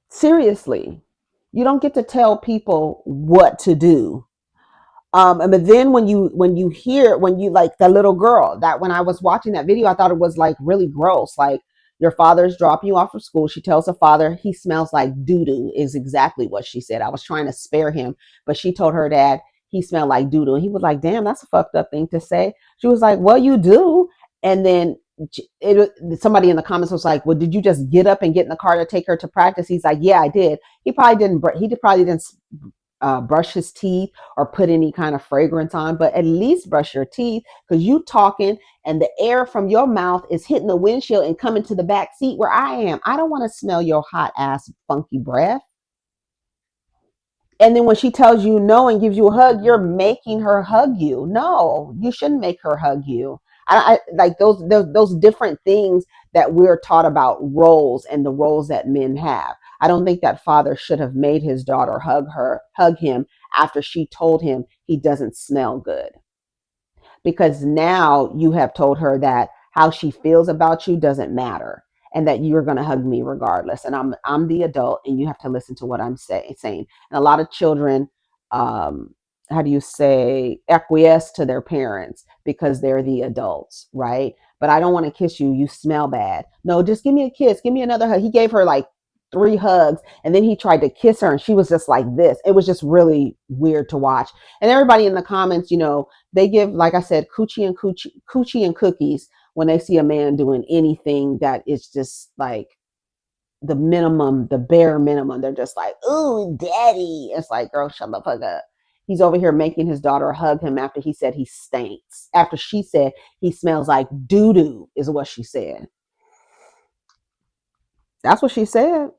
Seriously, you don't get to tell people what to do. And but then when you hear when you like the little girl that when I was watching that video, I thought it was like really gross. Like, your father's dropping you off from school. She tells her father he smells like doo doo is exactly what she said. I was trying to spare him, but she told her dad he smelled like doo doo. And he was like, "Damn, that's a fucked up thing to say." She was like, "Well, you do." And then somebody in the comments was like, "Well, did you just get up and get in the car to take her to practice?" He's like, "Yeah, I did." He probably didn't brush his teeth or put any kind of fragrance on, but at least brush your teeth because you talking and the air from your mouth is hitting the windshield and coming to the back seat where I am. I don't want to smell your hot ass funky breath. And then when she tells you no and gives you a hug, you're making her hug you. No, you shouldn't make her hug you. I like those different things that we're taught about roles and the roles that men have. I don't think that father should have made his daughter hug him after she told him he doesn't smell good, because now you have told her that how she feels about you doesn't matter and that you're going to hug me regardless, and I'm the adult and you have to listen to what I'm saying. And a lot of children, um how do you say, acquiesce to their parents because they're the adults, right? But I don't want to kiss you, you smell bad. No, just give me a kiss, give me another hug. He gave her like 3 hugs, and then he tried to kiss her and she was just like this. It was just really weird to watch. And everybody in the comments, they give, like I said, coochie and cookies when they see a man doing anything that is just like the minimum, the bare minimum. They're just like, "Ooh, daddy." It's like, girl, shut the fuck up. He's over here making his daughter hug him after he said he stinks. After she said he smells like doo doo, is what she said. That's what she said.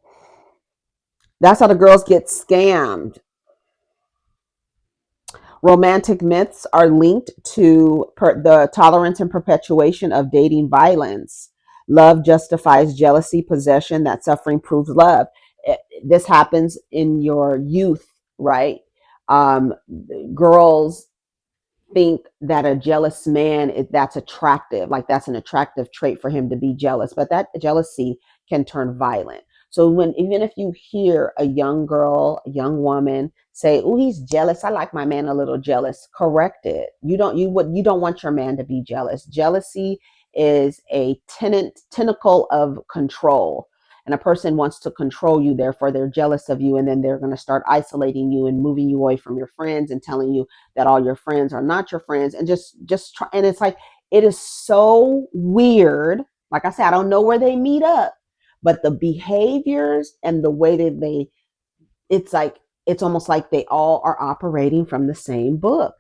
That's how the girls get scammed. Romantic myths are linked to the tolerance and perpetuation of dating violence. Love justifies jealousy, possession, that suffering proves love. This happens in your youth, right? Um, Girls think that a jealous man is that's attractive, like that's an attractive trait for him to be jealous, but that jealousy can turn violent. So when even if you hear a young girl, a young woman say, "Oh, he's jealous. I like my man a little jealous." Correct it. You don't want your man to be jealous. Jealousy is a tentacle of control. And a person wants to control you, therefore they're jealous of you, and then they're going to start isolating you and moving you away from your friends and telling you that all your friends are not your friends, and just try. And it's like, it is so weird. Like I said, I don't know where they meet up, but the behaviors and the way that they, it's like, it's almost like they all are operating from the same book.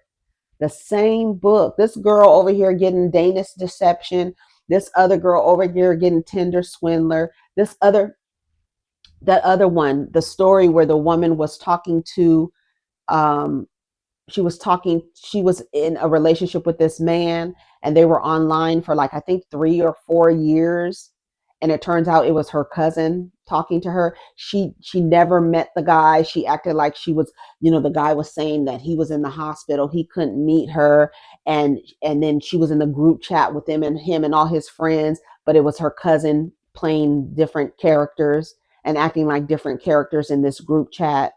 The same book. This girl over here getting Danish deception, this other girl over here getting Tinder swindler, this other, that other one, the story where the woman was talking to, um she was in a relationship with this man, and they were online for like, I think 3 or 4 years, and it turns out it was her cousin talking to her. She never met the guy. She acted like she was, the guy was saying that he was in the hospital, he couldn't meet her, and then she was in the group chat with him and all his friends, but it was her cousin playing different characters and acting like different characters in this group chat.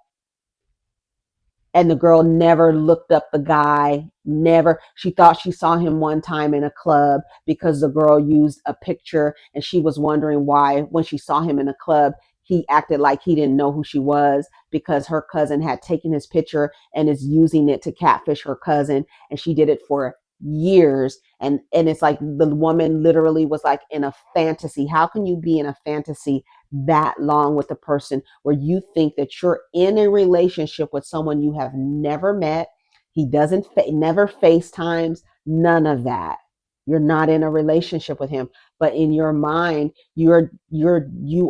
And the girl never looked up the guy. Never. She thought she saw him one time in a club because the girl used a picture, and she was wondering why when she saw him in a club he acted like he didn't know who she was, because her cousin had taken his picture and is using it to catfish her cousin, and she did it for years. And it's like the woman literally was like in a fantasy. How can you be in a fantasy that long with a person where you think that you're in a relationship with someone you have never met? He doesn't never FaceTimes, none of that. You're not in a relationship with him, but in your mind, you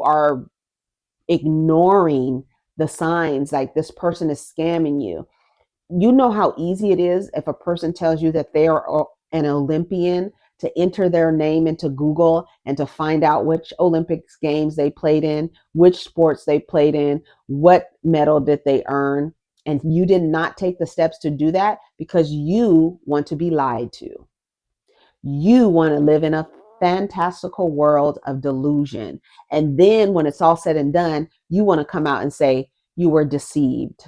are ignoring the signs, like this person is scamming you. You know how easy it is if a person tells you that they are an Olympian, to enter their name into Google and to find out which Olympics games they played in, which sports they played in, what medal did they earn. And you did not take the steps to do that because you want to be lied to. You want to live in a fantastical world of delusion. And then when it's all said and done, you want to come out and say you were deceived,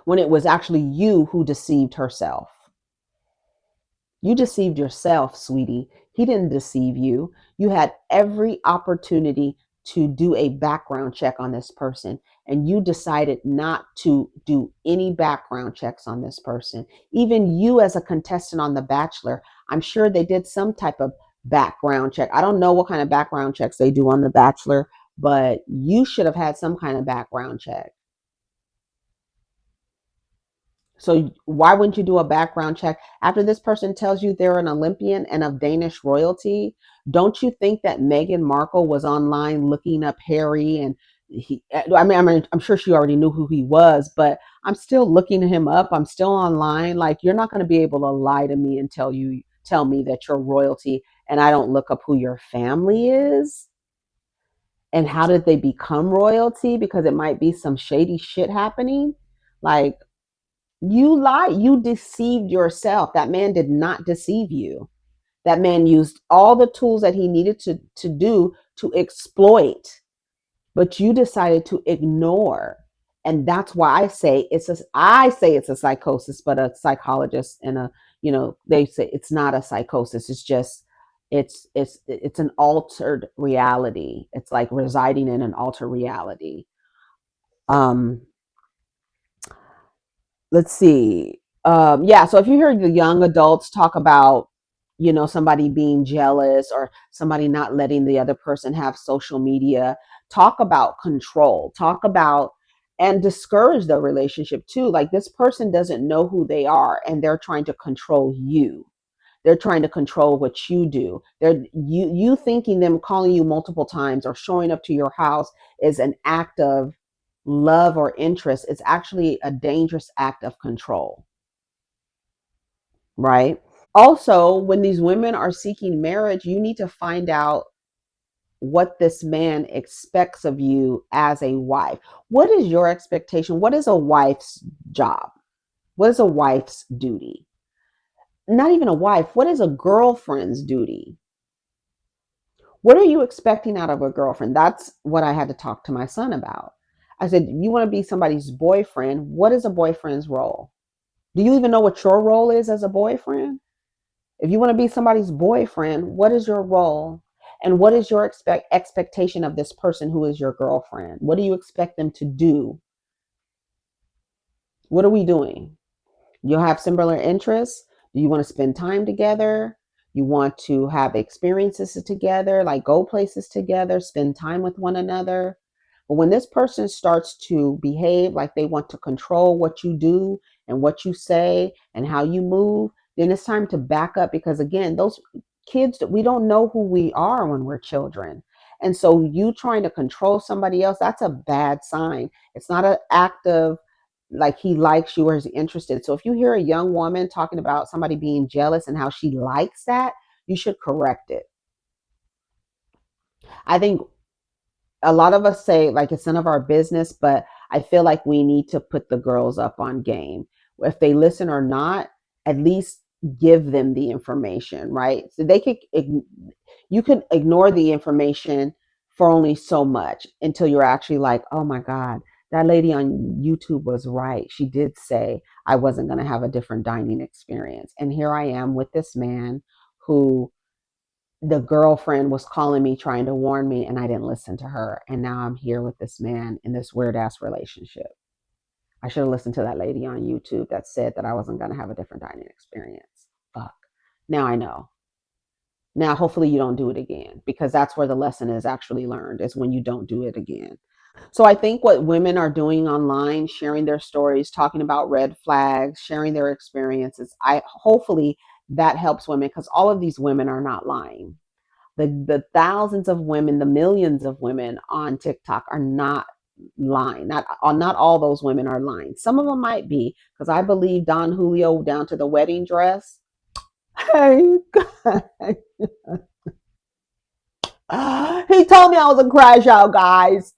when it was actually you who deceived herself. You deceived yourself, sweetie. He didn't deceive you. You had every opportunity to do a background check on this person, and you decided not to do any background checks on this person. Even you, as a contestant on The Bachelor, I'm sure they did some type of background check. I don't know what kind of background checks they do on The Bachelor, but you should have had some kind of background check. So why wouldn't you do a background check after this person tells you they're an Olympian and of Danish royalty? Don't you think that Meghan Markle was online looking up Harry, and I'm sure she already knew who he was, but I'm still looking him up. I'm still online. Like, you're not going to be able to lie to me and tell me that you're royalty and I don't look up who your family is and how did they become royalty, because it might be some shady shit happening. Like, you lied. You deceived yourself. That man did not deceive you. That man used all the tools that he needed to do to exploit, but you decided to ignore. And that's why I say it's a psychosis, but a psychologist and they say it's not a psychosis. It's just, it's an altered reality. It's like residing in an altered reality. Um, let's see. Yeah, so if you hear the young adults talk about, somebody being jealous or somebody not letting the other person have social media, talk about control, talk about, and discourage the relationship too. Like, this person doesn't know who they are and they're trying to control you. They're trying to control what you do. You thinking them calling you multiple times or showing up to your house is an act of love or interest, it's actually a dangerous act of control, right? Also, when these women are seeking marriage, you need to find out what this man expects of you as a wife. What is your expectation? What is a wife's job? What is a wife's duty? Not even a wife. What is a girlfriend's duty? What are you expecting out of a girlfriend? That's what I had to talk to my son about. I said, you want to be somebody's boyfriend. What is a boyfriend's role? Do you even know what your role is as a boyfriend? If you want to be somebody's boyfriend, what is your role? And what is your expectation of this person who is your girlfriend? What do you expect them to do? What are we doing? You'll have similar interests. Do you want to spend time together? You want to have experiences together, like go places together, spend time with one another. But when this person starts to behave like they want to control what you do and what you say and how you move, then it's time to back up, because again, those kids, we don't know who we are when we're children. And so you trying to control somebody else, that's a bad sign. It's not an act of like he likes you or is interested. So if you hear a young woman talking about somebody being jealous and how she likes that, you should correct it. I think a lot of us say like it's none of our business, but I feel like we need to put the girls up on game. If they listen or not, at least give them the information, right? So they could, you can ignore the information for only so much until you're actually like, oh my God, that lady on YouTube was right. She did say I wasn't going to have a different dining experience. And here I am with this man who the girlfriend was calling me trying to warn me and I didn't listen to her, and now I'm here with this man in this weird ass relationship. I should have listened to that lady on YouTube that said that I wasn't going to have a different dining experience. Fuck. Now I know. Now hopefully you don't do it again, because that's where the lesson is actually learned, is when you don't do it again. So I think what women are doing online, sharing their stories, talking about red flags, sharing their experiences, I hopefully that helps women, because all of these women are not lying. The thousands of women, the millions of women on TikTok are not lying. Not all those women are lying. Some of them might be, because I believe Don Julio down to the wedding dress. Hey, he told me I was a crash out, guys.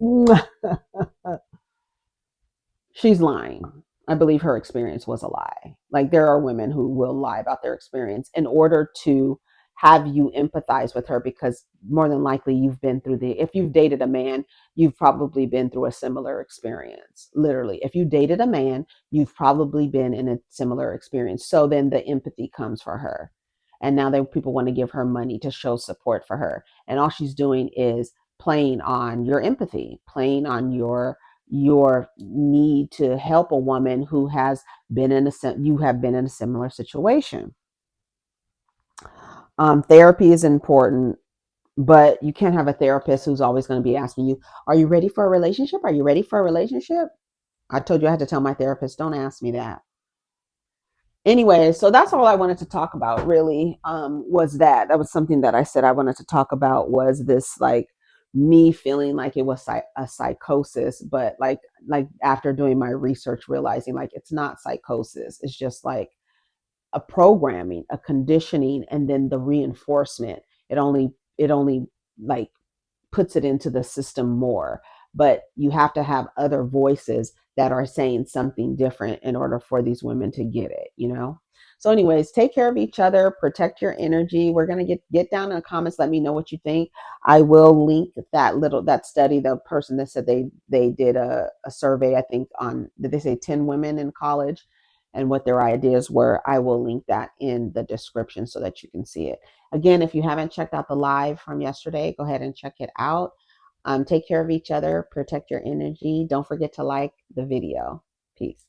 She's lying. I believe her experience was a lie. Like there are women who will lie about their experience in order to have you empathize with her, because more than likely you've been through if you've dated a man, you've probably been through a similar experience. Literally, if you dated a man, you've probably been in a similar experience. So then the empathy comes for her. And now people want to give her money to show support for her. And all she's doing is playing on your empathy, playing on your need to help a woman who has been in you have been in a similar situation. Therapy is important, but you can't have a therapist who's always going to be asking you, are you ready for a relationship? Are you ready for a relationship? I told you I had to tell my therapist, don't ask me that. Anyway, so that's all I wanted to talk about really, was that was something that I said I wanted to talk about, was this like me feeling like it was a psychosis, but like after doing my research realizing like it's not psychosis, it's just like a programming, a conditioning, and then the reinforcement. It only like puts it into the system more. But you have to have other voices that are saying something different in order for these women to get it. So, anyways, take care of each other, protect your energy. We're gonna get down in the comments. Let me know what you think. I will link that study, the person that said they did a survey, I think on, did they say 10 women in college and what their ideas were. I will link that in the description so that you can see it. Again, if you haven't checked out the live from yesterday, go ahead and check it out. Take care of each other, protect your energy. Don't forget to like the video. Peace.